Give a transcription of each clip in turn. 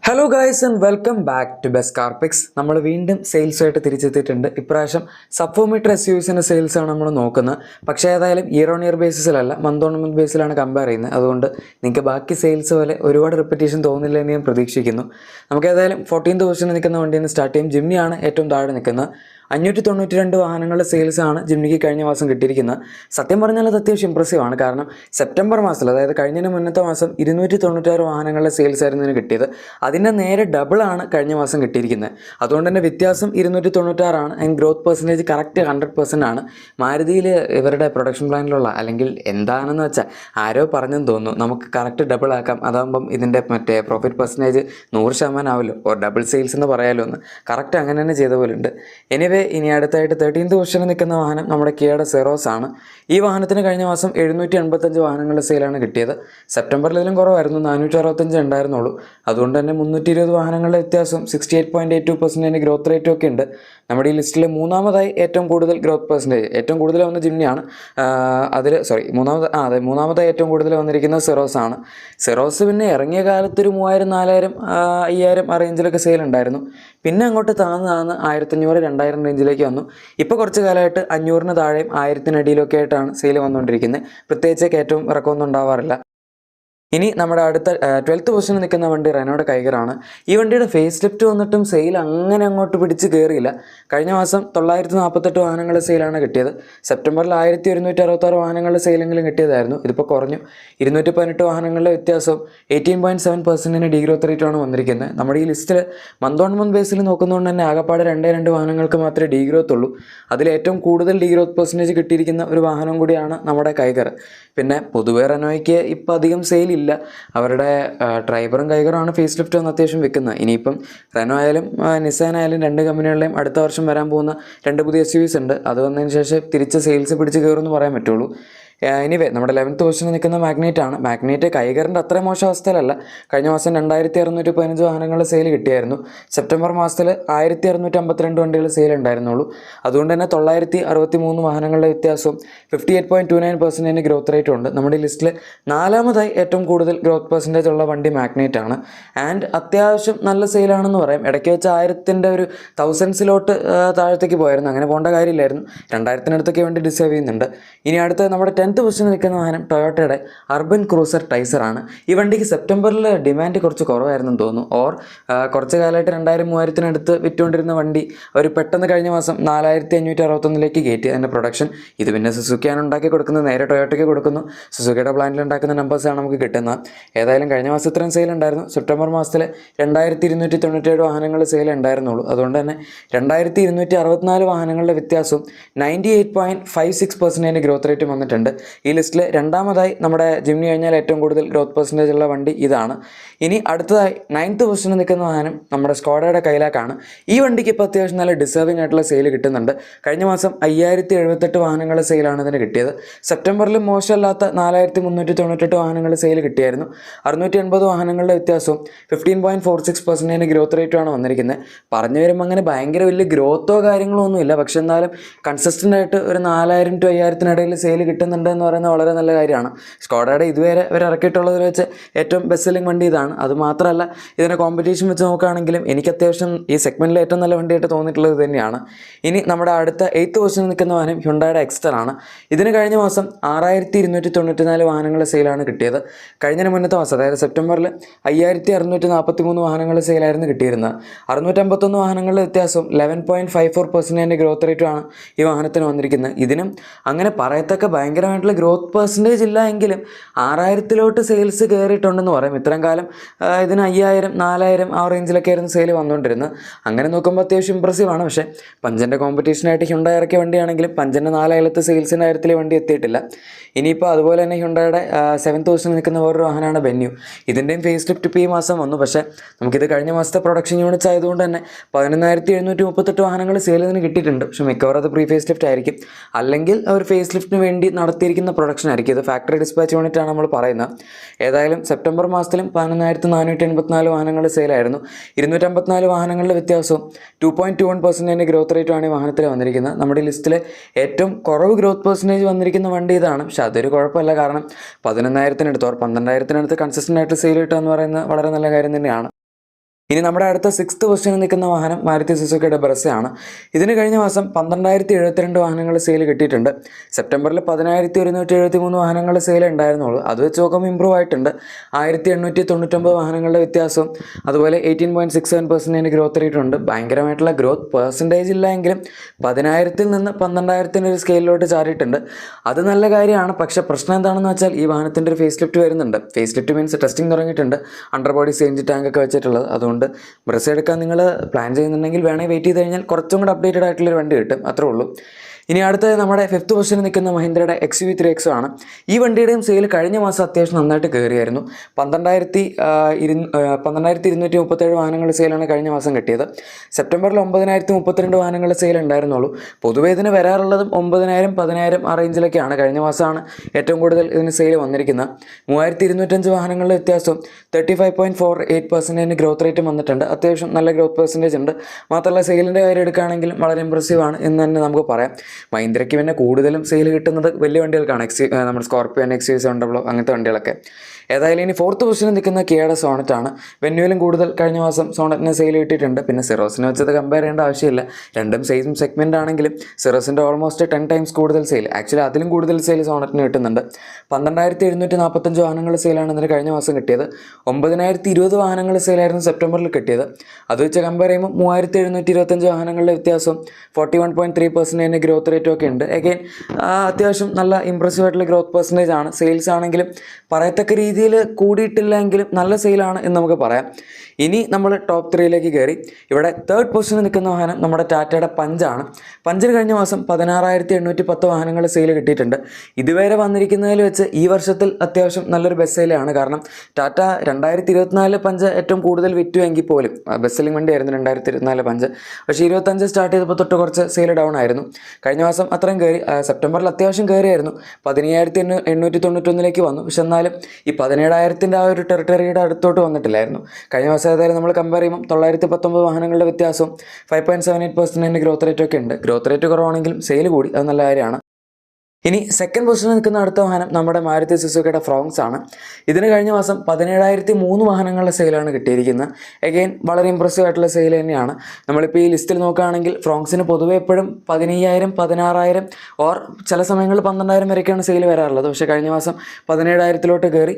Hello guys and welcome back to best car picks. നമ്മൾ വീണ്ടും സെയിൽസായിട്ട് തിരിച്ചെത്തിയിട്ടുണ്ട്. ഇപ്രാവശ്യം സബ് 4 മീറ്റർ SUVസിൻ്റെ സെയിൽസാണ് നമ്മൾ നോക്കുന്നത്. പക്ഷേ ഏതായാലും ഇയർ ഓൺ ഇയർ ബേസിസിലല്ല, മന്ത് ഓൺ മന്ത് ബേസിലാണ് കമ്പയർ ചെയ്യുന്നത്. അതുകൊണ്ട് നിങ്ങൾക്ക് ബാക്കി സെയിൽസ് പോലെ ഒരുപാട് റിപ്പറ്റീഷൻ തോന്നില്ല എന്ന് ഞാൻ പ്രതീക്ഷിക്കുന്നു. നമുക്ക് ഏതായാലും 14th പൊസിഷനിൽ നിൽക്കുന്ന വണ്ടിയിൽ നിന്ന് സ്റ്റാർട്ട് ചെയ്യും. ജിംനിയാണ് ഏറ്റവും താഴെ നിൽക്കുന്നത്. 592 വാഹനങ്ങളുടെ സെയിൽസാണ് ജിംനിക്ക് കഴിഞ്ഞ മാസം കിട്ടിയിരിക്കുന്നത്. സത്യം പറഞ്ഞാൽ അത് അത്യാവശ്യം ഇമ്പ്രസീവാണ്. കാരണം സെപ്റ്റംബർ മാസത്തിൽ, അതായത് കഴിഞ്ഞതിന് മുന്നത്തെ മാസം 296 വാഹനങ്ങളുടെ സെയിൽസ് ആയിരുന്നു ഇതിന് കിട്ടിയത്. അതിൻ്റെ നേരെ ഡബിളാണ് കഴിഞ്ഞ മാസം കിട്ടിയിരിക്കുന്നത്. അതുകൊണ്ട് തന്നെ വ്യത്യാസം 296 ആൻഡ് ഗ്രോത്ത് പെർസെൻറ്റേജ് കറക്റ്റ് 100% ആണ്. മാരുതിയിൽ ഇവരുടെ പ്രൊഡക്ഷൻ പ്ലാനിലുള്ള, അല്ലെങ്കിൽ എന്താണെന്ന് വെച്ചാൽ ആരോ പറഞ്ഞെന്ന് തോന്നുന്നു, നമുക്ക് കറക്റ്റ് ഡബിൾ ആക്കാം, അതാകുമ്പം ഇതിൻ്റെ പ്രോഫിറ്റ് പെർസെൻറ്റേജ് 100% ആവുമല്ലോ, ഓർ ഡബിൾ സെയിൽസ് എന്ന് പറയാമല്ലോ എന്ന്. കറക്റ്റ് അങ്ങനെ തന്നെ ചെയ്ത പോലെ ഉണ്ട്. ഇനി അടുത്തായിട്ട് 13th പൊസിഷനിൽ നിൽക്കുന്ന വാഹനം നമ്മുടെ കിയയുടെ സെറോസ് ആണ്. ഈ വാഹനത്തിന് കഴിഞ്ഞ മാസം 785 വാഹനങ്ങളുടെ സെയിലാണ് കിട്ടിയത്. സെപ്റ്റംബറിൽ ഇതിലും കുറവായിരുന്നു, 465 ഉണ്ടായിരുന്നുള്ളൂ. അതുകൊണ്ട് തന്നെ 320 വാഹനങ്ങളുടെ വ്യത്യാസം, 68.82% ഗ്രോത്ത് റേറ്റും ഒക്കെ ഉണ്ട്. നമ്മുടെ ഈ ലിസ്റ്റിൽ മൂന്നാമതായി ഏറ്റവും കൂടുതൽ ഗ്രോത്ത് പെർസെൻറ്റേജ്, ഏറ്റവും കൂടുതൽ വന്ന ജിംനിയാണ്. മൂന്നാമതായി ഏറ്റവും കൂടുതൽ വന്നിരിക്കുന്നത് സെറോസ് ആണ്. സെറോസ് പിന്നെ ഇറങ്ങിയ കാലത്ത് ഒരു 3000, 4000, 5000 ആ റേഞ്ചിലൊക്കെ സെയിൽ ഉണ്ടായിരുന്നു. പിന്നെ അങ്ങോട്ട് താന്ന് 1500, 2000 റേഞ്ചിലേക്ക് വന്നു. ഇപ്പോൾ കുറച്ച് കാലമായിട്ട് 500-ന് താഴെയും 1000-ന് അടിയിലൊക്കെ ആയിട്ടാണ് സെയിൽ വന്നുകൊണ്ടിരിക്കുന്നത്. പ്രത്യേകിച്ച് കയറ്റവും ഇറക്കമൊന്നും ഉണ്ടാവാറില്ല. ഇനി നമ്മുടെ അടുത്ത 12th പൊസിഷനിൽ നിൽക്കുന്ന വണ്ടി റെനോയുടെ കൈഗറാണ്. ഈ വണ്ടിയുടെ ഫേസ് ലിഫ്റ്റ് വന്നിട്ടും സെയിൽ അങ്ങനെ അങ്ങോട്ട് പിടിച്ച് കയറിയില്ല. കഴിഞ്ഞ മാസം 948 വാഹനങ്ങളുടെ സെയിലാണ് കിട്ടിയത്. സെപ്റ്റംബറിൽ 1166 വാഹനങ്ങളുടെ സെയിലെങ്കിലും കിട്ടിയതായിരുന്നു. ഇതിപ്പോൾ കുറഞ്ഞു. 218 വാഹനങ്ങളുടെ വ്യത്യാസം, 18.7% ഡീഗ്രോത്ത് റേറ്റാണ് വന്നിരിക്കുന്നത്. നമ്മുടെ ഈ ലിസ്റ്റിൽ മന്ത് ഓൺ മന്ത് ബേസിൽ നോക്കുന്നതുകൊണ്ട് തന്നെ ആകപ്പാടെ 2 വാഹനങ്ങൾക്ക് മാത്രമേ ഡീഗ്രോത്ത് ഉള്ളൂ. അതിലേറ്റവും കൂടുതൽ ഡീഗ്രോത്ത് പെർസെൻറ്റേജ് കിട്ടിയിരിക്കുന്ന ഒരു വാഹനം കൂടിയാണ് നമ്മുടെ കൈഗർ. പിന്നെ പൊതുവെ റെനോയ്ക്ക് ഇപ്പം അധികം സെയിലില്ല. അവരുടെ ഡ്രൈവറും കൈഗറുമാണ് ഫേസ് ലിഫ്റ്റ് വന്ന് അത്യാവശ്യം വെക്കുന്നത്. ഇനിയിപ്പം റെനോ ആയാലും നിസാൻ ആയാലും 2 കമ്പനികളുടെയും അടുത്ത വർഷം വരാൻ പോകുന്ന 2 പുതിയ SUVs ഉണ്ട്. അത് വന്നതിന് ശേഷം തിരിച്ച് സെയിൽസ് പിടിച്ച് കയറുമെന്ന് പറയാൻ പറ്റുള്ളൂ. എനിവേ നമ്മുടെ 11th പൊസിഷനിൽ നിൽക്കുന്ന മാഗ്നൈറ്റ് ആണ്. മാഗ്നൈറ്റ് കൈഗറിൻ്റെ അത്ര മോശം അവസ്ഥയിലല്ല. കഴിഞ്ഞ മാസം 2615 വാഹനങ്ങളുടെ സെയിൽ കിട്ടിയായിരുന്നു. സെപ്റ്റംബർ മാസത്തിൽ 1652 വണ്ടികൾ സെയിൽ ഉണ്ടായിരുന്നുള്ളൂ. അതുകൊണ്ട് തന്നെ 963 വാഹനങ്ങളുടെ വ്യത്യാസവും 58.29% ഗ്രോത്ത് റേറ്റും ഉണ്ട്. നമ്മുടെ ലിസ്റ്റിൽ 4ാമതായി ഏറ്റവും കൂടുതൽ ഗ്രോത്ത് പെർസെൻറ്റേജ് ഉള്ള വണ്ടി മാഗ്നൈറ്റ് ആണ്. ആൻഡ് അത്യാവശ്യം നല്ല സെയിലാണെന്ന് പറയാം. ഇടയ്ക്ക് വെച്ച് 1000-ൻ്റെ ഒരു 1000സിലോട്ട് താഴത്തേക്ക് പോയായിരുന്നു. അങ്ങനെ പോകേണ്ട കാര്യമില്ലായിരുന്നു. 2000-നടുത്തൊക്കെ വണ്ടി ഡിസേർവ് ചെയ്യുന്നുണ്ട്. ഇനി അടുത്ത നമ്മുടെ 10th പൊസിഷനിൽ നിൽക്കുന്ന വാഹനം ടൊയോട്ടയുടെ അർബൻ ക്രൂസർ ടൈസറാണ്. ഈ വണ്ടിക്ക് സെപ്റ്റംബറിൽ ഡിമാൻഡ് കുറച്ച് കുറവായിരുന്നെന്ന് തോന്നുന്നു. ഓർ കുറച്ച് കാലമായിട്ട് 2000-3000-നടുത്ത് വിറ്റുകൊണ്ടിരുന്ന വണ്ടി അവർ പെട്ടെന്ന് കഴിഞ്ഞ മാസം 4561 കയറ്റി അതിൻ്റെ പ്രൊഡക്ഷൻ. ഇത് പിന്നെ സുസുക്കിയാണ് ഉണ്ടാക്കി കൊടുക്കുന്നത്, നേരെ ടൊയോട്ടയ്ക്ക് കൊടുക്കുന്നു. സുസുക്കിയുടെ പ്ലാന്റിൽ ഉണ്ടാക്കുന്ന നമ്പേഴ്സാണ് നമുക്ക് കിട്ടുന്നത്. ഏതായാലും കഴിഞ്ഞ മാസം ഇത്രയും സെയിൽ ഉണ്ടായിരുന്നു. സെപ്റ്റംബർ മാസത്തിൽ 2297 വാഹനങ്ങൾ സെയിൽ ഉണ്ടായിരുന്നുള്ളൂ. അതുകൊണ്ട് തന്നെ 2264 വാഹനങ്ങളുടെ വ്യത്യാസവും 98.56% ഗ്രോത്ത് റേറ്റും വന്നിട്ടുണ്ട്. ഈ ലിസ്റ്റിൽ 2ാമതായി നമ്മുടെ ജിംനി കഴിഞ്ഞാൽ ഏറ്റവും കൂടുതൽ ഗ്രോത്ത് പെർസെൻറ്റേജ് ഉള്ള വണ്ടി ഇതാണ്. ഇനി അടുത്തതായി 9th പൊസിഷനിൽ നിൽക്കുന്ന വാഹനം നമ്മുടെ സ്കോഡയുടെ കൈലാക്കാണ്. ഈ വണ്ടിക്ക് ഇപ്പോൾ അത്യാവശ്യം നല്ല ഡിസേർവിംഗ് ആയിട്ടുള്ള സെയിൽ കിട്ടുന്നുണ്ട്. കഴിഞ്ഞ മാസം 5078 വാഹനങ്ങളുടെ സെയിലാണ് ഇതിന് കിട്ടിയത്. സെപ്റ്റംബറിൽ മോശമല്ലാത്ത 4398 വാഹനങ്ങളുടെ സെയിൽ കിട്ടിയായിരുന്നു. 680 വാഹനങ്ങളുടെ വ്യത്യാസവും 15.46% ഗ്രോത്ത് റേറ്റുമാണ് വന്നിരിക്കുന്നത്. പറഞ്ഞു വരുമ്പോൾ അങ്ങനെ ഭയങ്കര വലിയ ഗ്രോത്തോ കാര്യങ്ങളോ ഒന്നുമില്ല. പക്ഷെ എന്നാലും കൺസിസ്റ്റൻ്റ് ആയിട്ട് ഒരു 4000 to 5000-നിടയിൽ സെയിൽ കിട്ടുന്നുണ്ട് എന്ന് പറയുന്നത് വളരെ നല്ല കാര്യമാണ്. സ്കോഡയുടെ ഇതുവരെ ഇവർ ഇറക്കിയിട്ടുള്ളതിൽ വെച്ച് ഏറ്റവും ബെസ്റ്റ് സെല്ലിംഗ് വണ്ടി ഇതാണ്. അതുമാത്രമല്ല, ഇതിൻ്റെ കോമ്പറ്റീഷൻ വെച്ച് നോക്കുകയാണെങ്കിലും എനിക്ക് അത്യാവശ്യം ഈ സെഗ്മെൻറ്റിൽ ഏറ്റവും നല്ല വണ്ടിയായിട്ട് തോന്നിയിട്ടുള്ളത് തന്നെയാണ്. ഇനി നമ്മുടെ അടുത്ത 8th പൊസിഷനിൽ നിൽക്കുന്ന വാഹനം ഹ്യുണ്ടായുടെ എക്സ്റ്റർ ആണ്. ഇതിന് കഴിഞ്ഞ മാസം 6294 വാഹനങ്ങളുടെ സെയിലാണ് കിട്ടിയത്. കഴിഞ്ഞ മുന്നത്തെ മാസം, അതായത് സെപ്റ്റംബറിൽ 5643 വാഹനങ്ങളുടെ സെയിലായിരുന്നു കിട്ടിയിരുന്നത്. 651 വാഹനങ്ങളുടെ വ്യത്യാസവും 11.54% ഗ്രോത്ത് റേറ്റുമാണ് ഈ വാഹനത്തിന് വന്നിരിക്കുന്നത്. ഇതിനും അങ്ങനെ പറയത്തക്ക ഭയങ്കരമായിട്ടുള്ള ഗ്രോത്ത് പെർസെൻറ്റേജ് ഇല്ല എങ്കിലും 6000-ലോട്ട് സെയിൽസ് കയറിയിട്ടുണ്ടെന്ന് പറയും. ഇത്രയും കാലം ഇതിന് 5000, 4000 ആ റേഞ്ചിലൊക്കെ ആയിരുന്നു സെയിൽ വന്നുകൊണ്ടിരുന്നത്. അങ്ങനെ നോക്കുമ്പോൾ അത്യാവശ്യം ഇമ്പ്രസീവാണ്. പക്ഷേ പഞ്ചൻ്റെ കോമ്പറ്റീഷനായിട്ട് ഹ്യുണ്ടായി ഇറക്കിയ വണ്ടിയാണെങ്കിലും പഞ്ചൻ്റെ 4000-ത്തെ സെയിൽസിൻ്റെ കാര്യത്തിൽ വണ്ടി എത്തിയിട്ടില്ല. ഇനിയിപ്പോൾ അതുപോലെ തന്നെ ഹ്യുണ്ടായുടെ 7th പൊസിഷനിൽ നിൽക്കുന്ന വേറൊരു വാഹനമാണ് വെന്യൂ. ഇതിൻ്റെയും ഫേസ് ലിഫ്റ്റ് ഇപ്പോൾ ഈ മാസം വന്നു. പക്ഷേ നമുക്കിത് കഴിഞ്ഞ മാസത്തെ പ്രൊഡക്ഷൻ യൂണിറ്റ്സ് ആയതുകൊണ്ട് തന്നെ 11738 വാഹനങ്ങൾ സെയിൽ ഇതിന് കിട്ടിയിട്ടുണ്ട്. പക്ഷേ മിക്കവാറും അത് പ്രീ ഫേസ് ലിഫ്റ്റ് ആയിരിക്കും, അല്ലെങ്കിൽ അവർ ഫേസ് ലിഫ്റ്റിന് വേണ്ടി നടത്തിയിരിക്കുന്ന പ്രൊഡക്ഷൻ ആയിരിക്കും. ഇത് ഫാക്ടറി ഡിസ്പാച്ച് യൂണിറ്റാണ് നമ്മൾ പറയുന്നത്. ഏതായാലും സെപ്റ്റംബർ മാസത്തിലും 11484 വാഹനങ്ങൾ സെയിലായിരുന്നു. 254 വാഹനങ്ങളുടെ വ്യത്യാസവും 2.21% ഗ്രോത്ത് റേറ്റുമാണ് ഈ വാഹനത്തിൽ വന്നിരിക്കുന്നത്. നമ്മുടെ ലിസ്റ്റിൽ ഏറ്റവും കുറവ് ഗ്രോത്ത് പെർസെൻറ്റേജ് വന്നിരിക്കുന്ന വണ്ടി ഇതാണ്. പക്ഷെ അതൊരു കുഴപ്പമില്ല. കാരണം 11,000-നടുത്ത് ഓർ 12,000-നടുത്ത് കൺസിസ്റ്റൻ്റ് ആയിട്ട് സെയിൽ കിട്ടുക എന്ന് പറയുന്നത് വളരെ നല്ല കാര്യം തന്നെയാണ്. ഇനി നമ്മുടെ അടുത്ത 6th പൊസിഷനിൽ നിൽക്കുന്ന വാഹനം മാരുതി സുസുക്കിയുടെ ബ്രസയാണ്. ഇതിന് കഴിഞ്ഞ മാസം 12,072 വാഹനങ്ങൾ സെയിൽ കിട്ടിയിട്ടുണ്ട്. സെപ്റ്റംബറിൽ 10,173 വാഹനങ്ങൾ സെയിൽ ഉണ്ടായിരുന്നുള്ളൂ. അത് വെച്ച് നോക്കുമ്പോൾ ഇമ്പ്രൂവ് ആയിട്ടുണ്ട്. 1,899 വാഹനങ്ങളുടെ വ്യത്യാസവും അതുപോലെ 18.67% ഗ്രോത്ത് റേറ്റ് ഉണ്ട്. ഭയങ്കരമായിട്ടുള്ള ഗ്രോത്ത് പെർസെൻറ്റേജ് ഇല്ല എങ്കിലും 10,000-ൽ നിന്ന് 12,000-ൻ്റെ ഒരു സ്കെയിലിലോട്ട് ചാടിയിട്ടുണ്ട്. അത് നല്ല കാര്യമാണ്. പക്ഷേ പ്രശ്നം എന്താണെന്ന് വെച്ചാൽ ഈ വാഹനത്തിൻ്റെ ഒരു ഫേസ് ലിഫ്റ്റ് വരുന്നുണ്ട്. ഫേസ് ലിഫ്റ്റ് മീൻസ് ടെസ്റ്റിംഗ് തുടങ്ങിയിട്ടുണ്ട്. അണ്ടർ ബോഡി സേഞ്ച് ടാങ്ക് ഒക്കെ വെച്ചിട്ടുള്ളത്. അതുകൊണ്ട് ബ്രസ എടുക്കാൻ നിങ്ങൾ പ്ലാൻ ചെയ്യുന്നുണ്ടെങ്കിൽ വേണമെങ്കിൽ വെയിറ്റ് ചെയ്ത് കഴിഞ്ഞാൽ കുറച്ചും കൂടെ അപ്ഡേറ്റഡ് ആയിട്ടുള്ളൊരു വണ്ടി കിട്ടും. അത്രേ ഉള്ളൂ. ഇനി അടുത്തത് നമ്മുടെ 5th പൊസിഷനിൽ നിൽക്കുന്ന മഹീന്ദ്രയുടെ XUV3X ആണ്. ഈ വണ്ടിയുടെയും സെയിൽ കഴിഞ്ഞ മാസം അത്യാവശ്യം നന്നായിട്ട് കയറിയായിരുന്നു. 12,237 വാഹനങ്ങൾ സെയിലാണ് കഴിഞ്ഞ മാസം കിട്ടിയത്. സെപ്റ്റംബറിൽ 9,032 വാഹനങ്ങൾ സെയിൽ ഉണ്ടായിരുന്നുള്ളൂ. പൊതുവേ ഇതിന് വരാറുള്ളതും 9,000, 10,000 ആ റേഞ്ചിലൊക്കെയാണ്. കഴിഞ്ഞ മാസമാണ് ഏറ്റവും കൂടുതൽ ഇതിന് സെയിൽ വന്നിരിക്കുന്നത്. 3,205 വാഹനങ്ങളുടെ വ്യത്യാസവും 35.48% ഗ്രോത്ത് റേറ്റും വന്നിട്ടുണ്ട്. അത്യാവശ്യം നല്ല ഗ്രോത്ത് പെർസെൻറ്റേജ് ഉണ്ട്. മാത്രമല്ല സെയിലിൻ്റെ കാര്യം എടുക്കുകയാണെങ്കിലും വളരെ ഇമ്പ്രസീവാണ് എന്ന് തന്നെ നമുക്ക് പറയാം. മഹീന്ദ്രയ്ക്ക് പിന്നെ കൂടുതലും സെയിൽ കിട്ടുന്നത് വലിയ വണ്ടികൾക്കാണ്. നമ്മുടെ സ്കോർപ്പിയോ, XUV 700 അങ്ങനത്തെ വണ്ടികളൊക്കെ. ഏതായാലും ഇനി 4th പൊസിഷനിൽ നിൽക്കുന്ന കിയയുടെ സോണറ്റ് ആണ്. വെന്യൂവിലും കൂടുതൽ കഴിഞ്ഞ മാസം സോണറ്റിന് സെയിൽ കിട്ടിയിട്ടുണ്ട്. പിന്നെ സിറോസിനെ വെച്ചത് കമ്പയർ ചെയ്യേണ്ട ആവശ്യമില്ല. രണ്ടും സെയിം സെഗ്മെൻ്റ് ആണെങ്കിലും സിറോസിൻ്റെ ഓൾമോസ്റ്റ് 10 ടൈംസ് കൂടുതൽ സെയിൽ, ആക്ച്വലി അതിലും കൂടുതൽ സെയിൽ സോണറ്റിന് കിട്ടുന്നുണ്ട്. 12,745 വാഹനങ്ങൾ സെയിലാണ് ഇതിന് കഴിഞ്ഞ മാസം കിട്ടിയത്. 9,020 വാഹനങ്ങൾ സെയിലായിരുന്നു സെപ്റ്റംബറിൽ കിട്ടിയത്. അത് വെച്ച് കമ്പയർ ചെയ്യുമ്പോൾ 3,725 വാഹനങ്ങളുടെ വ്യത്യാസം 41.3% ഗ്രോത്ത് റേറ്റും ഒക്കെ ഉണ്ട്. അഗെയിൻ അത്യാവശ്യം നല്ല ഇമ്പ്രസീവ് ആയിട്ടുള്ള ഗ്രോത്ത് പെർസെൻറ്റേജ് ആണ്. സെയിൽസ് ആണെങ്കിലും പറയത്തക്ക രീതിയിൽ കൂടിയിട്ടില്ല എങ്കിലും നല്ല സെയിലാണ് എന്ന് നമുക്ക് പറയാം. ഇനി നമ്മൾ ടോപ്പ് 3യിലേക്ക് കയറി. ഇവിടെ 3rd പൊസിഷനിൽ നിൽക്കുന്ന വാഹനം നമ്മുടെ ടാറ്റയുടെ പഞ്ചാണ്. പഞ്ചിന് കഴിഞ്ഞ മാസം 16,810 വാഹനങ്ങൾ സെയിൽ കിട്ടിയിട്ടുണ്ട്. ഇതുവരെ വന്നിരിക്കുന്നതിൽ വെച്ച് ഈ വർഷത്തിൽ അത്യാവശ്യം നല്ലൊരു ബെസ്റ്റ് സെയിലാണ്. കാരണം ടാറ്റ 2024 പഞ്ച് ഏറ്റവും കൂടുതൽ വിറ്റു എങ്കിൽ പോലും ബെസ്റ്റ് സെല്ലിംഗ് വണ്ടിയായിരുന്നു 2024 പഞ്ച്. പക്ഷേ 25 സ്റ്റാർട്ട് ചെയ്തപ്പോൾ തൊട്ട് കുറച്ച് സെയിൽ ഡൗൺ ആയിരുന്നു. കഴിഞ്ഞ മാസം അത്രയും കയറി. സെപ്റ്റംബറിൽ അത്യാവശ്യം കയറിയായിരുന്നു. 17,891 വന്നു. പക്ഷെ എന്നാലും ഈ 17,000-ൻ്റെ ആ ഒരു ടെറിട്ടറിയുടെ അടുത്തോട്ട് വന്നിട്ടില്ലായിരുന്നു. കഴിഞ്ഞ മാസം ഏതായാലും നമ്മൾ കമ്പയർ ചെയ്യുമ്പോൾ 919 വാഹനങ്ങളുടെ വ്യത്യാസവും 5.78% ഗ്രോത്ത് റേറ്റ് ഒക്കെ ഉണ്ട്. ഗ്രോത്ത് റേറ്റ് കുറവാണെങ്കിലും സെയിൽ കൂടി, അത് നല്ല കാര്യമാണ്. ഇനി 2nd പൊസിഷനിൽ നിൽക്കുന്ന അടുത്ത വാഹനം നമ്മുടെ മാരുതി സുസുക്കിയുടെ ഫ്രോങ്സ് ആണ്. ഇതിന് കഴിഞ്ഞ മാസം 17,003 വാഹനങ്ങളുടെ സെയിലാണ് കിട്ടിയിരിക്കുന്നത്. അഗെയിൻ വളരെ ഇമ്പ്രസീവ് ആയിട്ടുള്ള സെയിൽ തന്നെയാണ്. നമ്മളിപ്പോൾ ഈ ലിസ്റ്റിൽ നോക്കുകയാണെങ്കിൽ ഫ്രോങ്സിന് പൊതുവെ എപ്പോഴും 15,000, 16,000 ഓർ ചില സമയങ്ങളിൽ 12,000 വരെയൊക്കെയാണ് സെയിൽ വരാറുള്ളത്. പക്ഷേ കഴിഞ്ഞ മാസം 17,000-ലോട്ട് കയറി.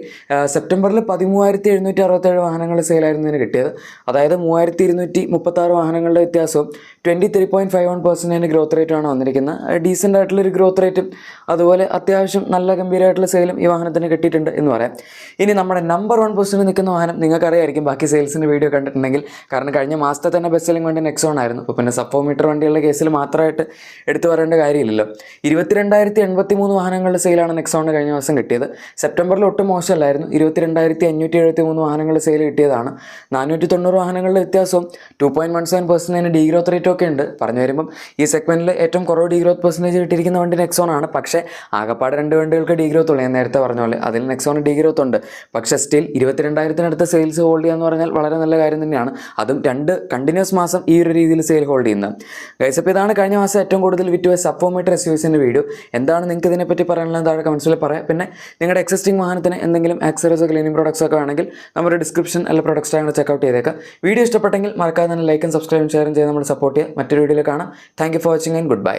സെപ്റ്റംബറിൽ 13,767 വാഹനങ്ങൾ സെയിലായിരുന്നു ഇതിന് കിട്ടിയത്. അതായത് 3,236 വാഹനങ്ങളുടെ വ്യത്യാസവും 23.51% ഗ്രോത്ത് റേറ്റുമാണ് വന്നിരിക്കുന്നത്. ഡീസൻ്റ് ആയിട്ടുള്ളൊരു ഗ്രോത്ത് റേറ്റും അതുപോലെ അത്യാവശ്യം നല്ല ഗംഭീരമായിട്ടുള്ള സെയിലും ഈ വാഹനത്തിന് കിട്ടിയിട്ടുണ്ട് എന്ന് പറയാം. ഇനി നമ്മുടെ നമ്പർ 1 പൊസിഷനിൽ നിൽക്കുന്ന വാഹനം നിങ്ങൾക്കറിയായിരിക്കും ബാക്കി സെയിൽസിൻ്റെ വീഡിയോ കണ്ടിട്ടുണ്ടെങ്കിൽ. കാരണം കഴിഞ്ഞ മാസത്തെ തന്നെ ബെസ്റ്റ് സെല്ലിംഗ് വണ്ടി നെക്സോൺ ആയിരുന്നു. അപ്പോൾ പിന്നെ സബ് 4 മീറ്റർ വണ്ടികളുടെ കേസിൽ മാത്രമായിട്ട് എടുത്തു പറയേണ്ട കാര്യമില്ലല്ലോ. 22,083 വാഹനങ്ങളുടെ സെയിലാണ് നെക്സോണിന് കഴിഞ്ഞ മാസം കിട്ടിയത്. സെപ്റ്റംബറിൽ ഒട്ടും മോശമല്ലായിരുന്നു. 22,573 വാഹനങ്ങളുടെ സെയിൽ കിട്ടിയതാണ്. 490 വാഹനങ്ങളുടെ വ്യത്യാസവും 2.17% ഡീഗ്രോത്ത് റേറ്റും ഒക്കെ ഉണ്ട്. പറഞ്ഞു വരുമ്പം ഈ സെഗ്മെൻറ്റിൽ ഏറ്റവും കുറവ് ഡീഗ്രോത്ത് പെർസെൻറ്റേജ് കിട്ടിയിരിക്കുന്ന വണ്ടി നെക്സോൺ ആണ്. പക്ഷേ ആകപ്പാട് 2 വണ്ടികൾക്ക് ഡീഗ്രോത്ത് ഉള്ളൂ. ഞാൻ നേരത്തെ പറഞ്ഞ പോലെ അതിൽ നെക്സോൺ ഡീഗ്രോത്ത് ഉണ്ട്. പക്ഷേ സ്റ്റിൽ 22,000-നടുത്ത് സെയിൽസ് ഹോൾഡ് ചെയ്യുക എന്ന് പറഞ്ഞാൽ വളരെ നല്ല കാര്യം തന്നെയാണ്. അതും 2 കണ്ടിന്യൂസ് മാസം ഈ ഒരു രീതിയിൽ സെയിൽ ഹോൾഡ് ചെയ്യുന്നത്. ഗൈസ്, അപ്പോൾ ഇതാണ് കഴിഞ്ഞ മാസം ഏറ്റവും കൂടുതൽ വിറ്റ് സബ് 4 മീറ്റർ SUVസിൻ്റെ വീഡിയോ. എന്താണ് നിങ്ങൾക്ക് ഇതിനെപ്പറ്റി പറയാനുള്ളത് താഴെ കമൻസിൽ പറയാം. പിന്നെ നിങ്ങളുടെ എക്സിസ്റ്റിംഗ് വാഹനത്തിന് എന്തെങ്കിലും ആക്സറീസോ ക്ലീനിങ് പ്രോഡക്ട്സ് ഒക്കെ വേണമെങ്കിൽ നമ്മുടെ ഡിസ്ക്രിപ്ഷൻ എല്ലാ പ്രോഡക്റ്റ്സ് ആയിട്ട് ചെക്കൗട്ട് ചെയ്തേക്കാം. വീഡിയോ ഇഷ്ടപ്പെട്ടെങ്കിൽ മറക്കാതെ തന്നെ ലൈക്കും സബ്സ്ക്രൈബും ഷെയറും ചെയ്ത് നമ്മൾ സപ്പോർട്ട് ചെയ്യുക. മറ്റൊരു വീഡിയോയിൽ കാണാം. Thank you for watching and good bye.